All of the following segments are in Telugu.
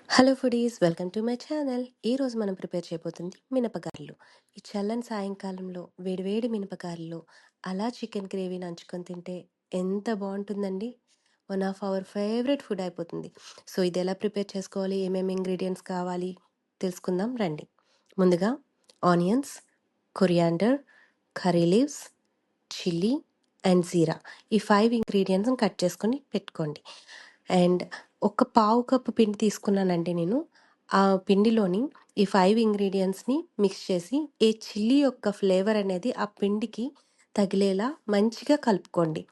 Hello foodies, welcome to my channel. ఈరోజు మనం ప్రిపేర్ చేయబోతుంది మినపగారెలు. ఈ చల్లని సాయంకాలంలో వేడివేడి మినపగారెలు అలా చికెన్ గ్రేవీ నంచుకొని తింటే ఎంత బాగుంటుందండి. One of our favourite food అయిపోతుంది. సో ఇది ఎలా ప్రిపేర్ చేసుకోవాలి, ఏమేమి ఇంగ్రీడియంట్స్ కావాలి తెలుసుకుందాం రండి. ముందుగా onions, coriander, curry leaves, chilli and jeera, ఈ 5 ఇంగ్రీడియంట్స్ని కట్ చేసుకొని పెట్టుకోండి. అండ్ ఒక పావు కప్పు పిండి తీసుకున్నానండి నేను. ఆ పిండిలోని ఈ 5 ఇంగ్రీడియంట్స్ని మిక్స్ చేసి ఈ చిల్లీ యొక్క ఫ్లేవర్ అనేది ఆ పిండికి తగిలేలా మంచిగా కలుపుకోండి.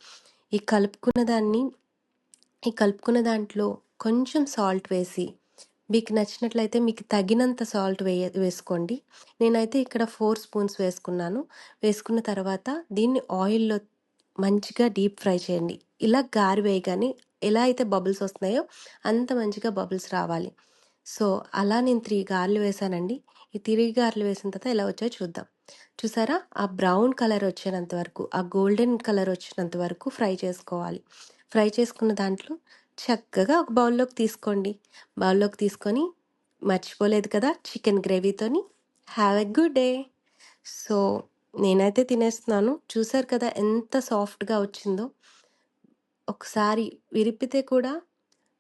ఈ కలుపుకున్న దాన్ని ఈ కలుపుకున్న దాంట్లో కొంచెం సాల్ట్ వేసి, మీకు నచ్చినట్లయితే మీకు తగినంత సాల్ట్ వేసుకోండి. నేనైతే ఇక్కడ 4 స్పూన్స్ వేసుకున్నాను. వేసుకున్న తర్వాత దీన్ని ఆయిల్‌లో మంచిగా డీప్ ఫ్రై చేయండి. ఇలా గారి వేయగానే ఎలా అయితే బబుల్స్ వస్తున్నాయో అంత మంచిగా బబుల్స్ రావాలి. సో, అలా నేను 3 గారెలు వేశానండి. ఈ 3 గారెలు వేసిన తర్వాత ఎలా వచ్చాయో చూద్దాం. చూసారా? ఆ బ్రౌన్ కలర్ వచ్చేంత వరకు, ఆ గోల్డెన్ కలర్ వచ్చినంత వరకు ఫ్రై చేసుకోవాలి. ఫ్రై చేసుకున్న దాంట్లో చక్కగా ఒక బౌల్లోకి తీసుకోండి. బౌల్లోకి తీసుకొని మర్చిపోలేదు కదా చికెన్ గ్రేవీతోని. Have a good day. So, నేనైతే తినేస్తున్నాను. చూసారు కదా ఎంత సాఫ్ట్‌గా వచ్చిందో. ఒకసారి విరిపితే కూడా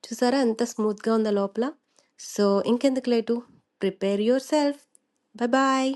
చూసారా ఎంత స్మూత్‌గా ఉందో లోపల. సో, ఇంకెందుకు late, prepare yourself. Bye bye.